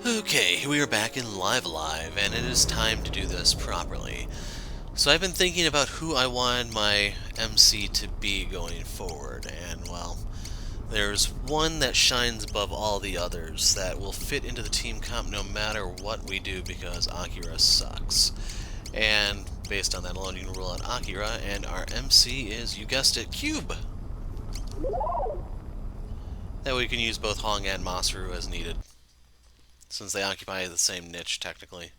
Okay, we are back in Live Alive, and it is time to do this properly. So I've been thinking about who I want my MC to be going forward, and well, there's one that shines above all the others that will fit into the team comp no matter what we do because Akira sucks. And based on that alone, you can rule out Akira, and our MC is, you guessed it, Cube! That way we can use both Hong and Masuru as needed, since they occupy the same niche, technically.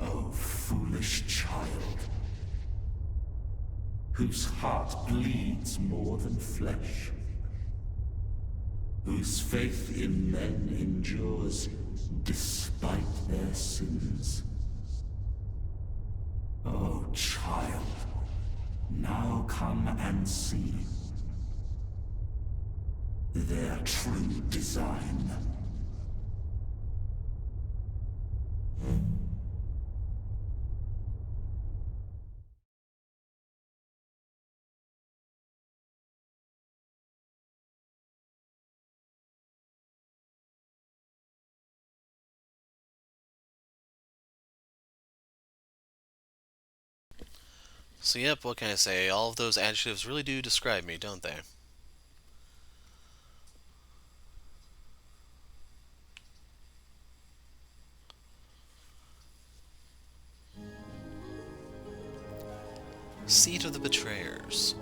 Oh, foolish child, whose heart bleeds more than flesh, whose faith in men endures despite their sins. Oh, child, now come and see their true design. So yep, what can I say? All of those adjectives really do describe me, don't they? Seat of the Betrayers.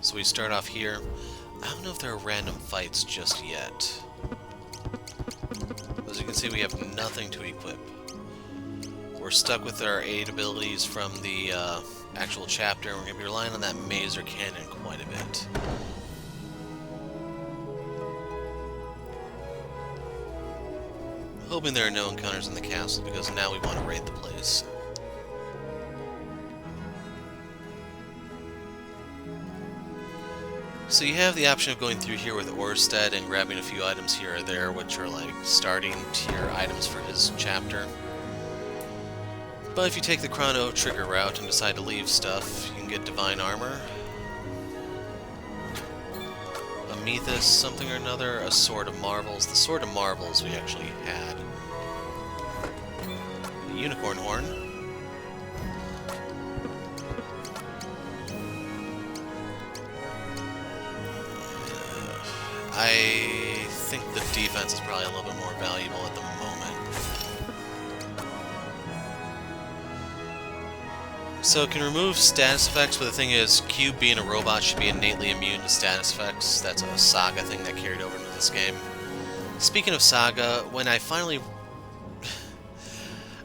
So we start off here. I don't know if there are random fights just yet. As you can see, we have nothing to equip. We're stuck with our aid abilities from the actual chapter, and we're going to be relying on that mazer cannon quite a bit. Hoping there are no encounters in the castle, because now we want to raid the place. So you have the option of going through here with Orsted and grabbing a few items here or there, which are like starting tier items for his chapter. But if you take the Chrono Trigger route and decide to leave stuff, you can get Divine Armor, Amethys, something or another, a Sword of Marvels. The Sword of Marvels we actually had. The Unicorn Horn. I think the defense is probably a little bit more valuable at the moment. So it can remove status effects, but the thing is, Cube being a robot should be innately immune to status effects. That's a Saga thing that carried over into this game. Speaking of Saga, when I finally...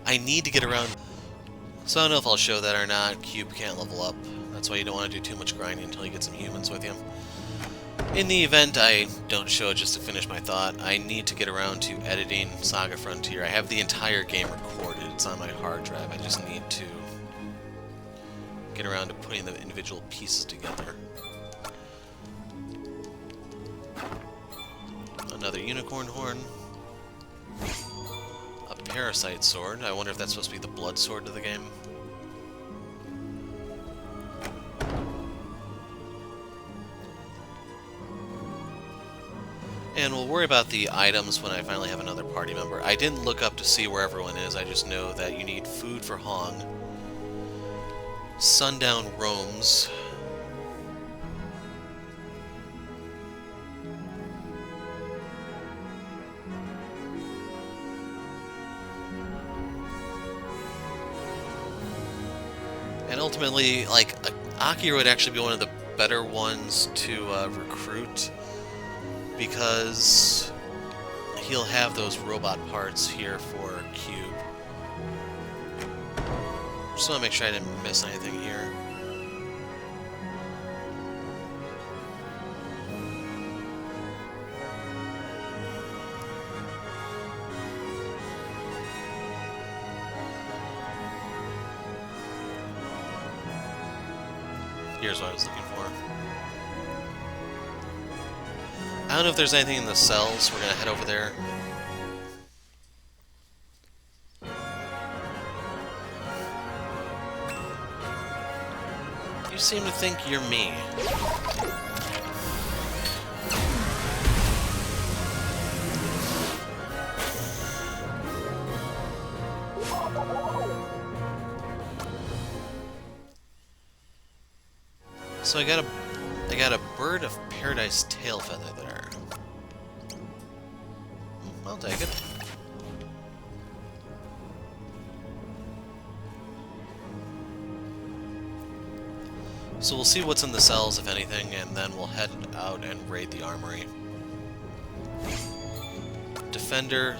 I need to get around... So I don't know if I'll show that or not. Cube can't level up. That's why you don't want to do too much grinding until you get some humans with you. In the event I don't show it just to finish my thought, I need to get around to editing Saga Frontier. I have the entire game recorded. It's on my hard drive. I just need to get around to putting the individual pieces together. Another Unicorn Horn. A Parasite Sword. I wonder if that's supposed to be the blood sword of the game. And we'll worry about the items when I finally have another party member. I didn't look up to see where everyone is, I just know that you need food for Hong. Sundown roams. And ultimately, like, Akira would actually be one of the better ones to recruit, because he'll have those robot parts here for Cube. Just want to make sure I didn't miss anything here. Here's what I was looking for. I don't know if there's anything in the cells. We're gonna head over there. You seem to think you're me. So I got a bird of paradise tail feather there. I'll take it. So we'll see what's in the cells, if anything, and then we'll head out and raid the armory. Defender.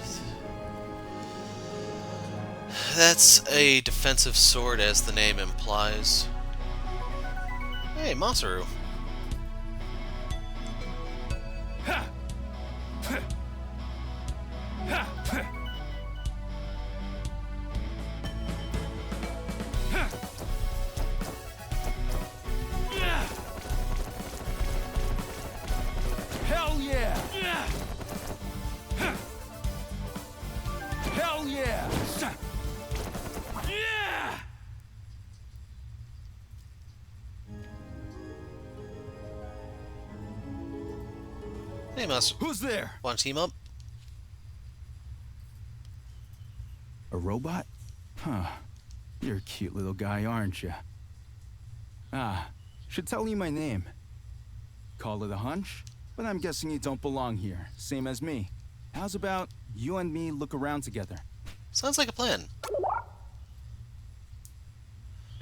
That's a defensive sword, as the name implies. Hey, Masuru. Hell yeah! Hell yeah! Yeah! Hey, Masuru. Who's there? Want to team up? A robot? Huh. You're a cute little guy, aren't you? Ah, should tell you my name. Call it a hunch? But I'm guessing you don't belong here, same as me. How's about you and me look around together? Sounds like a plan.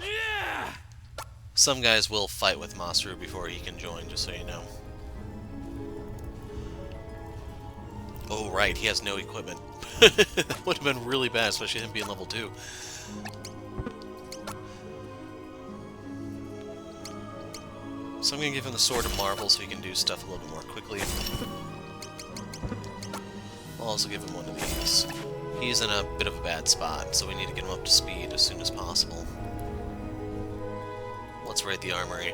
Yeah! Some guys will fight with Masuru before he can join, just so you know. Oh, right, he has no equipment. That would have been really bad, especially him being level 2. So I'm going to give him the Sword of Marvel so he can do stuff a little bit more quickly. I'll also give him one of these. He's in a bit of a bad spot, so we need to get him up to speed as soon as possible. Let's raid the armory.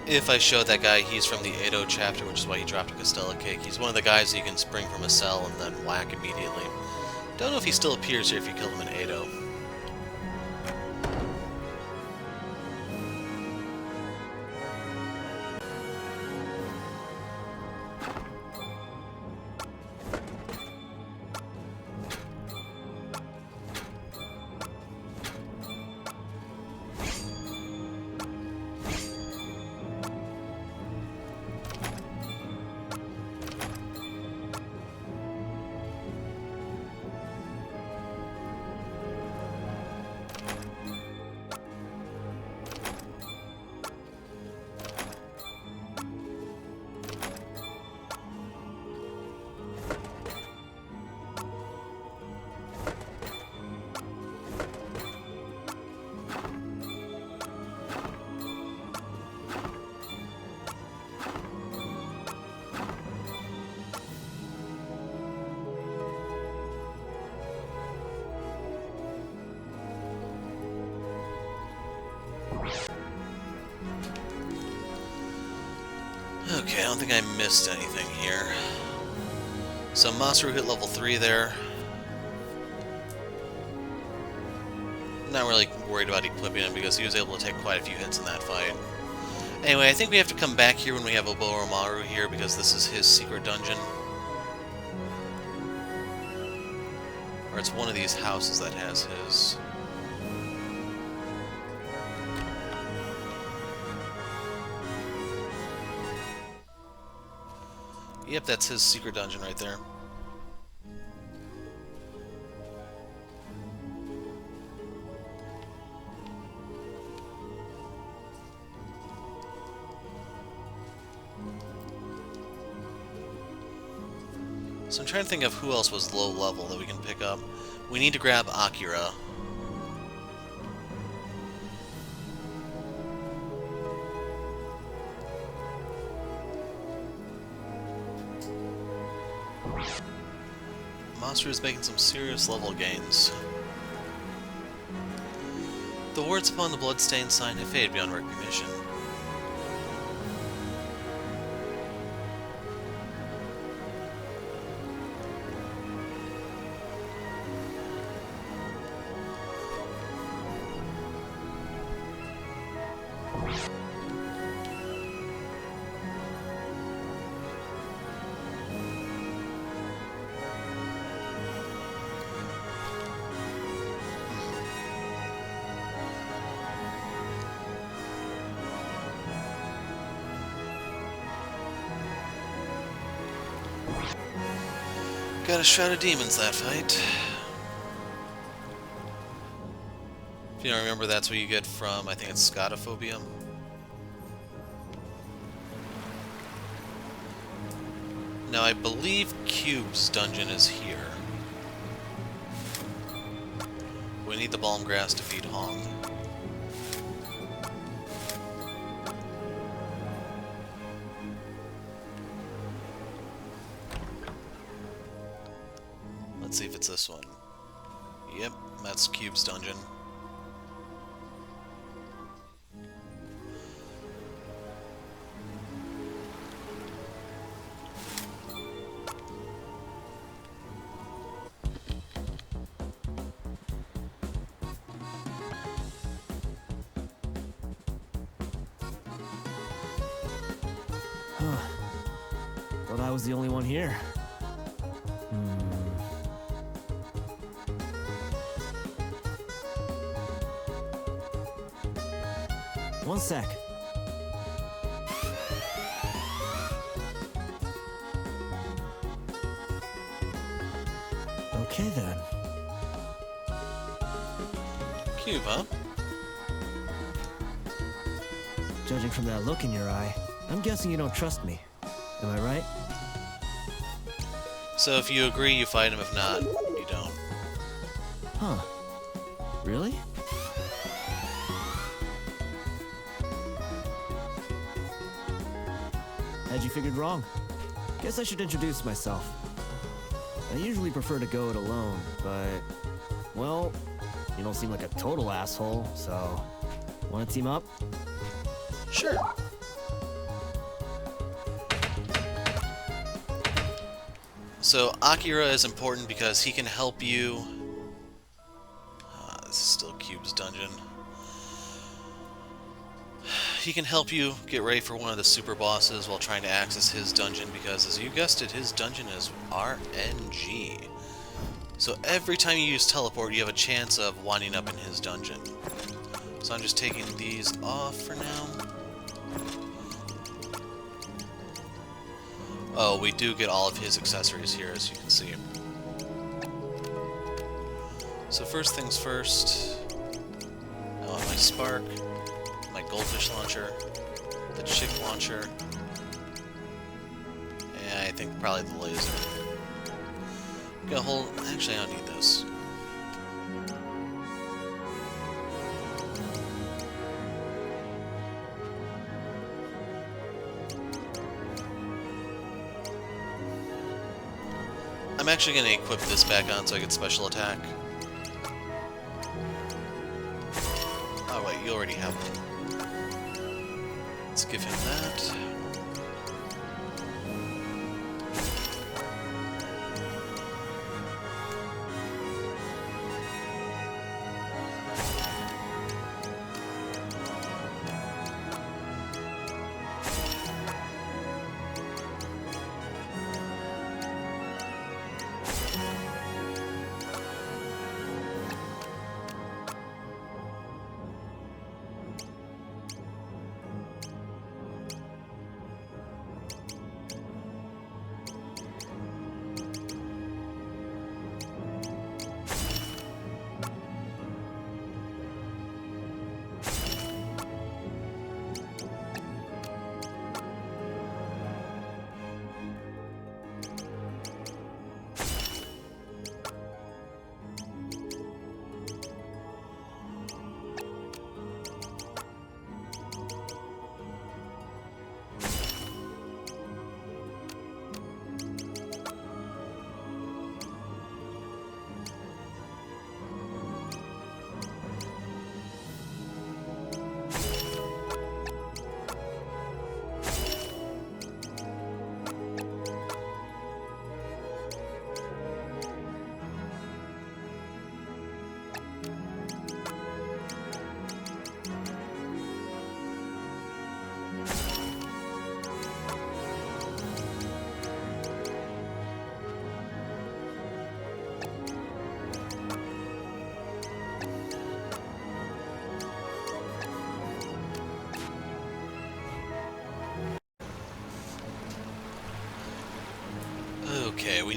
If I showed that guy, he's from the Edo chapter, which is why he dropped a Costella cake. He's one of the guys you can spring from a cell and then whack immediately. Don't know if he still appears here if you kill him in Edo. Okay, I don't think I missed anything here. So Masuru hit level 3 there. Not really worried about equipping him because he was able to take quite a few hits in that fight. Anyway, I think we have to come back here when we have Oromaru here because this is his secret dungeon. Or it's one of these houses that has his. Yep, that's his secret dungeon right there. So I'm trying to think of who else was low level that we can pick up. We need to grab Akira. Masuru is making some serious level gains. The warts upon the bloodstained sign have faded beyond recognition. Got a shroud of demons that fight. If you don't remember, that's what you get from, I think it's scotophobia. Now I believe Cube's dungeon is here. We need the balm grass to feed Hong. Let's see if it's this one. Yep, that's Cube's dungeon. Thought I was the only one here. One sec. Okay then. Cube, huh? Judging from that look in your eye, I'm guessing you don't trust me. Am I right? So if you agree, you fight him. If not, you don't. Huh. Really? Had you figured wrong? Guess I should introduce myself. I usually prefer to go it alone, but... well, you don't seem like a total asshole, so... wanna team up? Sure. So Akira is important because he can help you... this is still Cube's dungeon. He can help you get ready for one of the super bosses while trying to access his dungeon because, as you guessed it, his dungeon is RNG. So every time you use teleport, you have a chance of winding up in his dungeon. So I'm just taking these off for now. Oh, we do get all of his accessories here, as you can see. So first things first, I want my spark, my goldfish launcher, the chick launcher, and I think probably the laser. Got a whole... actually, I don't need this. I'm actually going to equip this back on so I get special attack. Oh wait, you already have one. Let's give him that.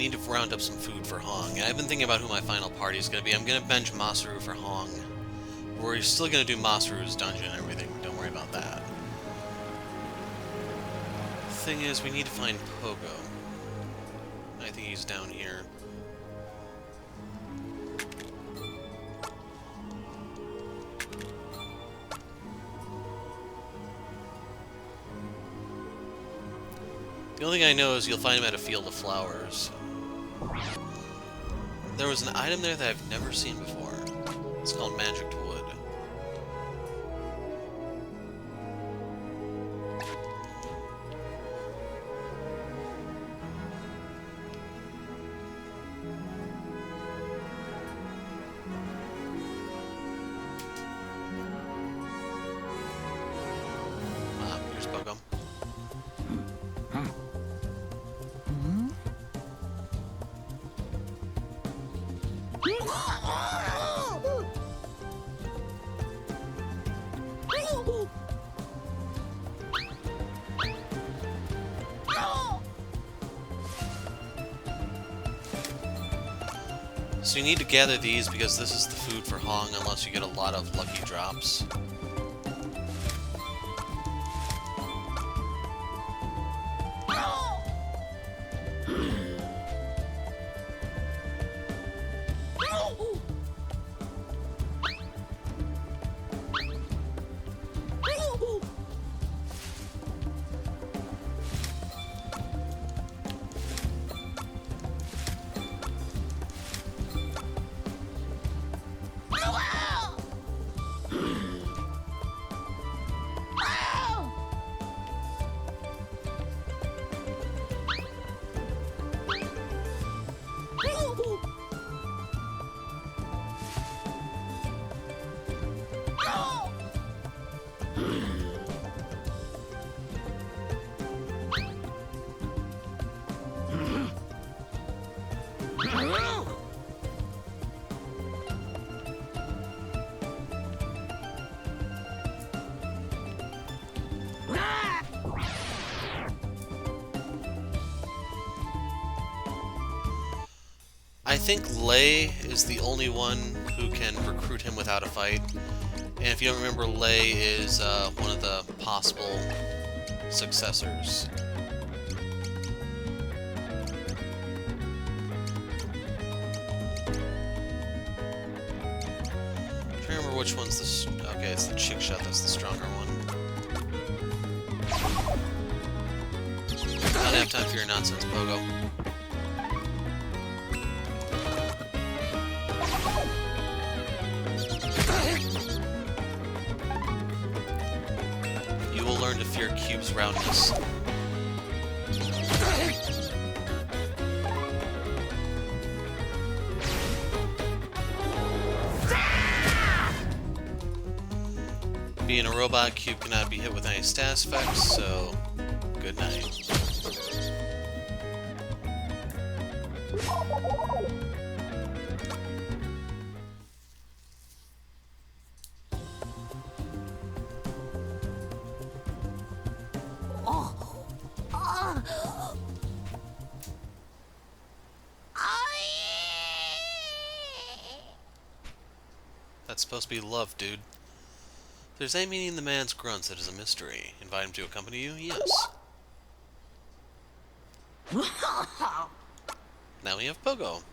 need to round up some food for Hong. And I've been thinking about who my final party is going to be. I'm going to bench Masuru for Hong. We're still going to do Masuru's dungeon and everything. Don't worry about that. Thing is, we need to find Pogo. I think he's down here. The only thing I know is you'll find him at a field of flowers. There was an item there that I've never seen before. It's called Magic Wood. Here's Pogo. So you need to gather these because this is the food for Hong unless you get a lot of lucky drops. I think Lei is the only one who can recruit him without a fight. And if you don't remember, Lei is one of the possible successors. I'm trying to remember which one's the... Okay, it's the chick shot that's the stronger one. I don't have time for your nonsense, Pogo. You will learn to fear Cube's roundness. Being a robot, Cube cannot be hit with any status effects, so good night. That's supposed to be love, dude. If there's any meaning in the man's grunts, it is a mystery. Invite him to accompany you? Yes. Now we have Pogo.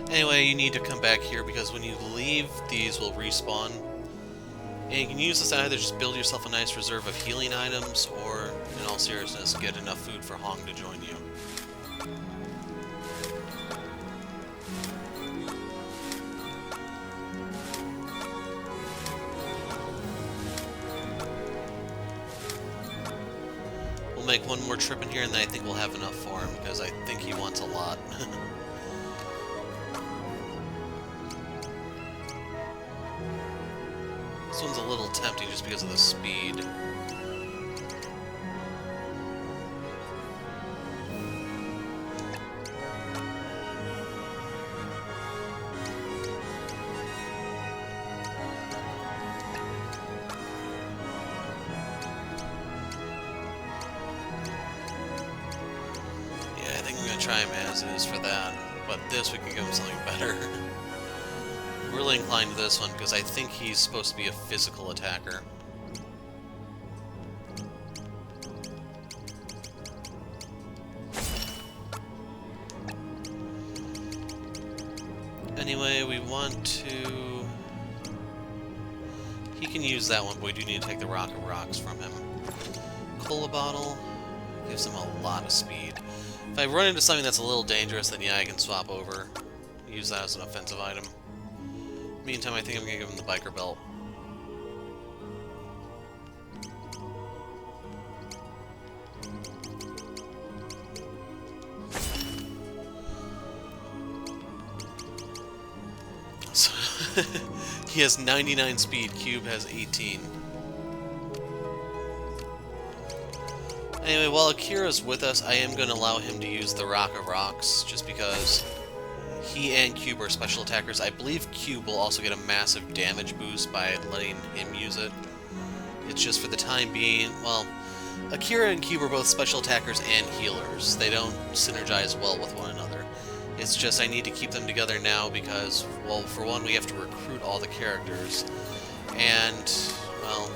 Anyway, you need to come back here because when you leave, these will respawn. And you can use this to either just build yourself a nice reserve of healing items, or, in all seriousness, get enough food for Hong to join you. make one more trip in here, and then I think we'll have enough for him, because I think he wants a lot. This one's a little tempting just because of the speed. Yeah, I think I'm going to try him as is for that, but this we can give him something better. Really inclined to this one because I think he's supposed to be a physical attacker. Anyway, we want to... He can use that one, but we do need to take the Rock of Rocks from him. Cola Bottle gives him a lot of speed. If I run into something that's a little dangerous, then yeah, I can swap over. Use that as an offensive item. Meantime, I think I'm going to give him the biker belt. So he has 99 speed, Cube has 18. Anyway, while Akira's with us, I am going to allow him to use the Rock of Rocks, just because he and Cube are special attackers. I believe Cube will also get a massive damage boost by letting him use it. It's just for the time being, well, Akira and Cube are both special attackers and healers. They don't synergize well with one another. It's just I need to keep them together now because, well, for one, we have to recruit all the characters. And, well,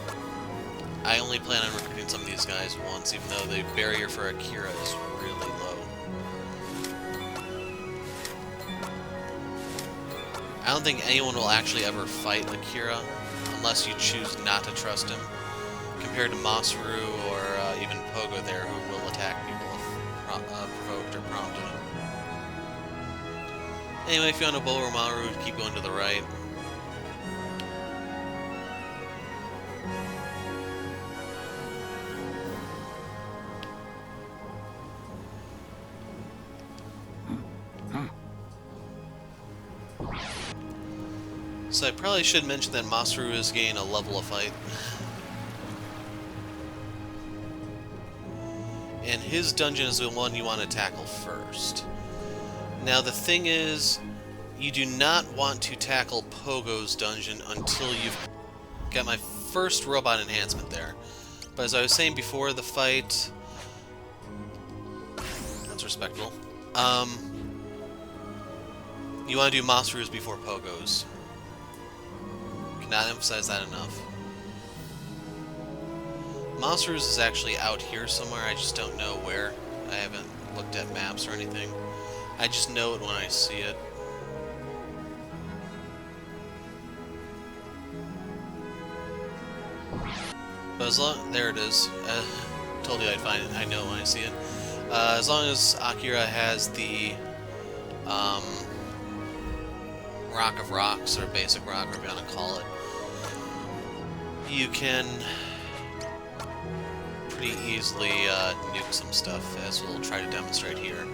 I only plan on recruiting some of these guys once, even though the barrier for Akira is really low. I don't think anyone will actually ever fight Akira, unless you choose not to trust him, compared to Masuru or even Pogo there, who will attack people if provoked or prompted. Anyway, if you want to bowl Maru, keep going to the right. So I probably should mention that Masuru is getting a level of fight. And his dungeon is the one you want to tackle first. Now the thing is, you do not want to tackle Pogo's dungeon until you've got my first robot enhancement there. But as I was saying before the fight... That's respectable. You want to do Masuru's before Pogo's. Cannot emphasize that enough. Masuru's is actually out here somewhere, I just don't know where. I haven't looked at maps or anything. I just know it when I see it. But as long... There it is. Told you I'd find it. I know when I see it. As long as Akira has the... Rock of Rocks, or Basic Rock, whatever you want to call it, you can pretty easily nuke some stuff, as we'll try to demonstrate here.